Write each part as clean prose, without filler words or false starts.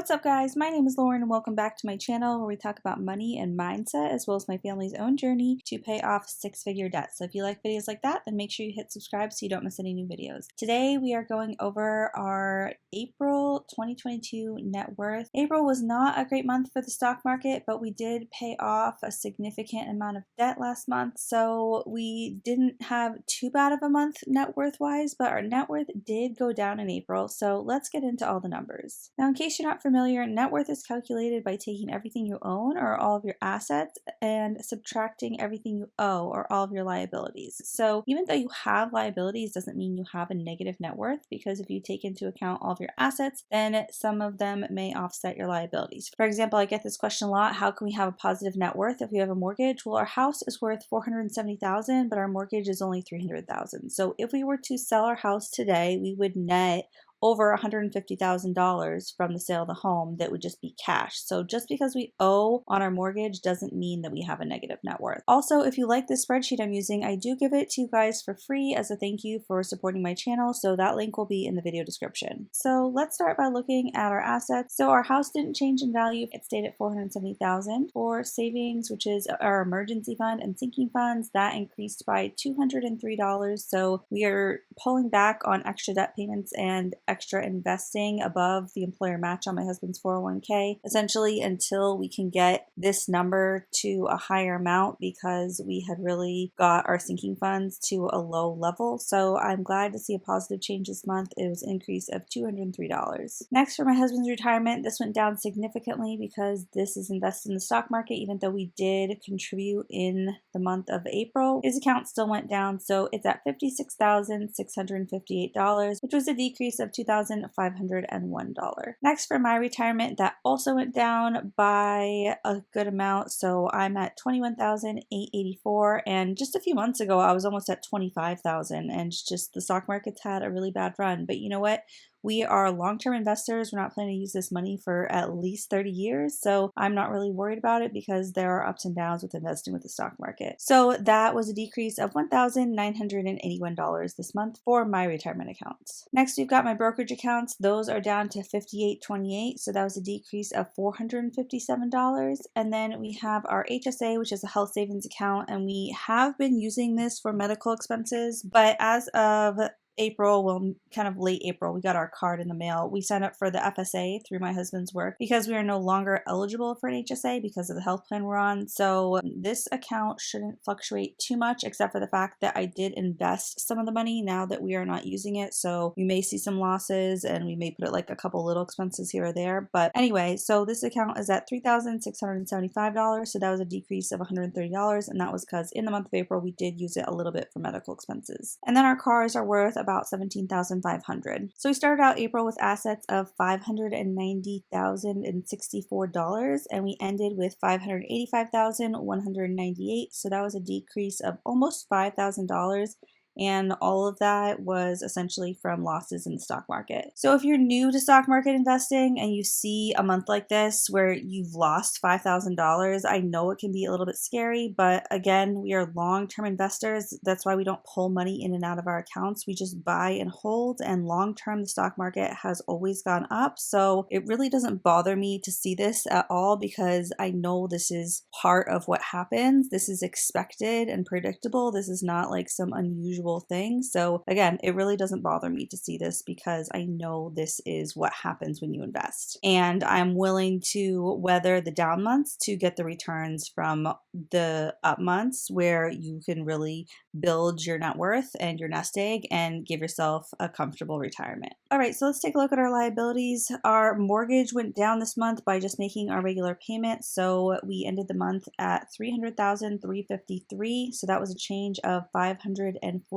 What's up, guys? My name is Lauren and welcome back to my channel where we talk about money and mindset as well as my family's own journey to pay off six-figure debt. So if you like videos like that, then make sure you hit subscribe so you don't miss any new videos. Today we are going over our April 2022 net worth. April was not a great month for the stock market, but we did pay off a significant amount of debt last month. So we didn't have too bad of a month net worth wise, but our net worth did go down in April. So let's get into all the numbers. Now, in case you're not familiar, net worth is calculated by taking everything you own or all of your assets and subtracting everything you owe or all of your liabilities. So even though you have liabilities doesn't mean you have a negative net worth, because if you take into account all of your assets, then some of them may offset your liabilities. For example, I get this question a lot: how can we have a positive net worth if we have a mortgage? Well, our house is worth $470,000, but our mortgage is only $300,000. So if we were to sell our house today, we would net over $150,000 from the sale of the home that would just be cash. So just because we owe on our mortgage doesn't mean that we have a negative net worth. Also, if you like this spreadsheet I'm using, I do give it to you guys for free as a thank you for supporting my channel. So that link will be in the video description. So let's start by looking at our assets. So our house didn't change in value. It stayed at $470,000. For savings, which is our emergency fund and sinking funds, that increased by $203. So we are pulling back on extra debt payments and extra investing above the employer match on my husband's 401k, essentially until we can get this number to a higher amount, because we had really got our sinking funds to a low level. So I'm glad to see a positive change this month. It was an increase of $203. Next, for my husband's retirement, this went down significantly because this is invested in the stock market. Even though we did contribute in the month of April, his account still went down. So it's at $56,658, which was a decrease of $2,501. Next, for my retirement, that also went down by a good amount. So I'm at $21,884, and just a few months ago I was almost at $25,000, and just the stock market's had a really bad run. But you know what? We are long-term investors. We're not planning to use this money for at least 30 years. So I'm not really worried about it because there are ups and downs with investing with the stock market. So that was a decrease of $1,981 this month for my retirement accounts. Next, we've got my brokerage accounts. Those are down to $58.28. So that was a decrease of $457. And then we have our HSA, which is a health savings account. And we have been using this for medical expenses, but as of April, well, kind of late April, we got our card in the mail. We signed up for the FSA through my husband's work because we are no longer eligible for an HSA because of the health plan we're on. So this account shouldn't fluctuate too much, except for the fact that I did invest some of the money now that we are not using it. So we may see some losses and we may put it like a couple little expenses here or there. But anyway, so this account is at $3,675. So that was a decrease of $130. And that was because in the month of April, we did use it a little bit for medical expenses. And then our cars are worth about $17,500. So we started out April with assets of $590,064, and we ended with $585,198. So that was a decrease of almost $5,000. And all of that was essentially from losses in the stock market. So if you're new to stock market investing and you see a month like this where you've lost $5,000, I know it can be a little bit scary, but again, we are long-term investors. That's why we don't pull money in and out of our accounts. We just buy and hold, and long-term, the stock market has always gone up. So it really doesn't bother me to see this at all, because I know this is part of what happens. This is expected and predictable. This is not like some unusual thing. So again, it really doesn't bother me to see this because I know this is what happens when you invest. And I'm willing to weather the down months to get the returns from the up months, where you can really build your net worth and your nest egg and give yourself a comfortable retirement. All right, so let's take a look at our liabilities. Our mortgage went down this month by just making our regular payment. So we ended the month at $300,353. So that was a change of $514.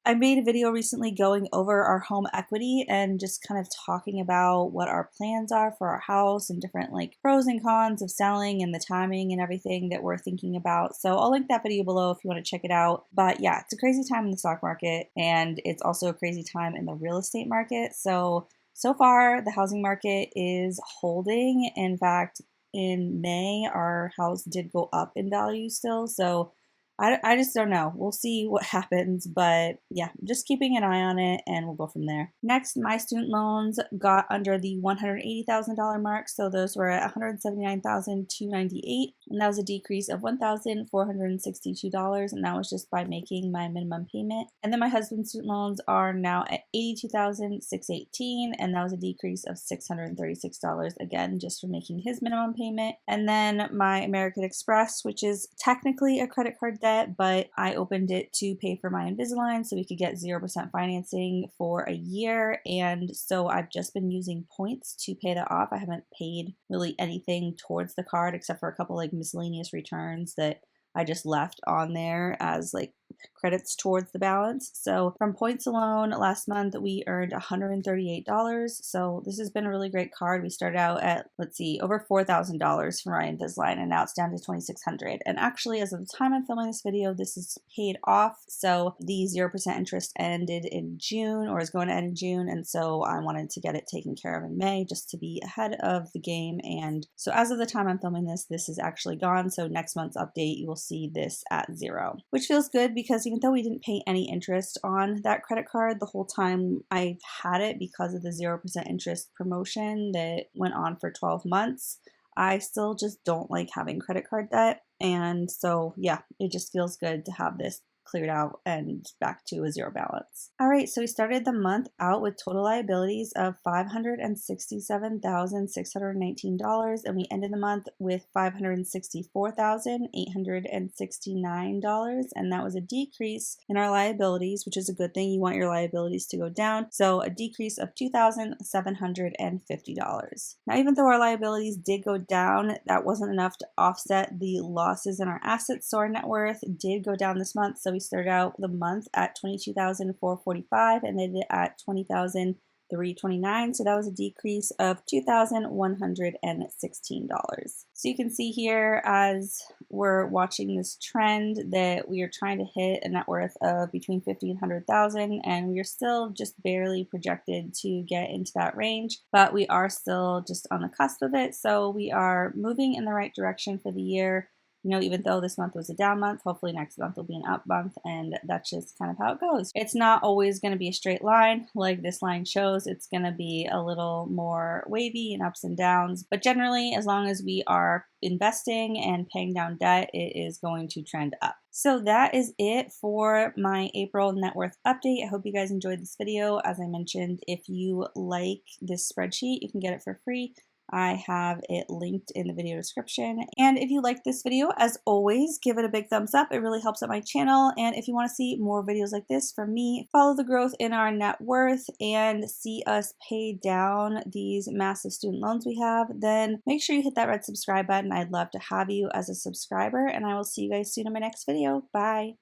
I made a video recently going over our home equity and just kind of talking about what our plans are for our house and different like pros and cons of selling and the timing and everything that we're thinking about. So I'll link that video below if you want to check it out. But yeah, it's a crazy time in the stock market, and it's also a crazy time in the real estate market. So far the housing market is holding. In fact, in May, our house did go up in value still. So I just don't know. We'll see what happens, but yeah, just keeping an eye on it and we'll go from there. Next, my student loans got under the $180,000 mark, so those were at $179,298, and that was a decrease of $1,462, and that was just by making my minimum payment. And then my husband's student loans are now at $82,618, and that was a decrease of $636, again, just for making his minimum payment. And then my American Express, which is technically a credit card debt, but I opened it to pay for my Invisalign so we could get 0% financing for a year. And so I've just been using points to pay that off. I haven't paid really anything towards the card except for a couple like miscellaneous returns that I just left on there as like credits towards the balance. So from points alone, last month we earned $138. So this has been a really great card. We started out at, let's see, over $4,000 for my Invisalign, and now it's down to $2,600. And actually, as of the time I'm filming this video, this is paid off. So the 0% interest ended in June, or is going to end in June. And so I wanted to get it taken care of in May just to be ahead of the game. And so as of the time I'm filming this, this is actually gone. So next month's update, you will see this at 0, which feels good because even though we didn't pay any interest on that credit card the whole time I've had it because of the 0% interest promotion that went on for 12 months, I still just don't like having credit card debt. And so, yeah, it just feels good to have this cleared out and back to a 0 balance. All right, so we started the month out with total liabilities of $567,619, and we ended the month with $564,869, and that was a decrease in our liabilities, which is a good thing. You want your liabilities to go down, so a decrease of $2,750. Now, even though our liabilities did go down, that wasn't enough to offset the losses in our assets, so our net worth did go down this month. So we started out the month at $22,445 and ended at $20,329. So that was a decrease of $2,116. So you can see here as we're watching this trend that we are trying to hit a net worth of between $50,000 and $100,000, and we are still just barely projected to get into that range, but we are still just on the cusp of it. So we are moving in the right direction for the year. You know, even though this month was a down month, hopefully next month will be an up month, and that's just kind of how it goes. It's not always going to be a straight line like this line shows. It's going to be a little more wavy and ups and downs, but generally, as long as we are investing and paying down debt, it is going to trend up. So that is it for my April net worth update. I hope you guys enjoyed this video. As I mentioned, if you like this spreadsheet, you can get it for free. I have it linked in the video description. And if you like this video, as always, give it a big thumbs up. It really helps out my channel. And if you want to see more videos like this from me, follow the growth in our net worth and see us pay down these massive student loans we have, then make sure you hit that red subscribe button. I'd love to have you as a subscriber, and I will see you guys soon in my next video. Bye.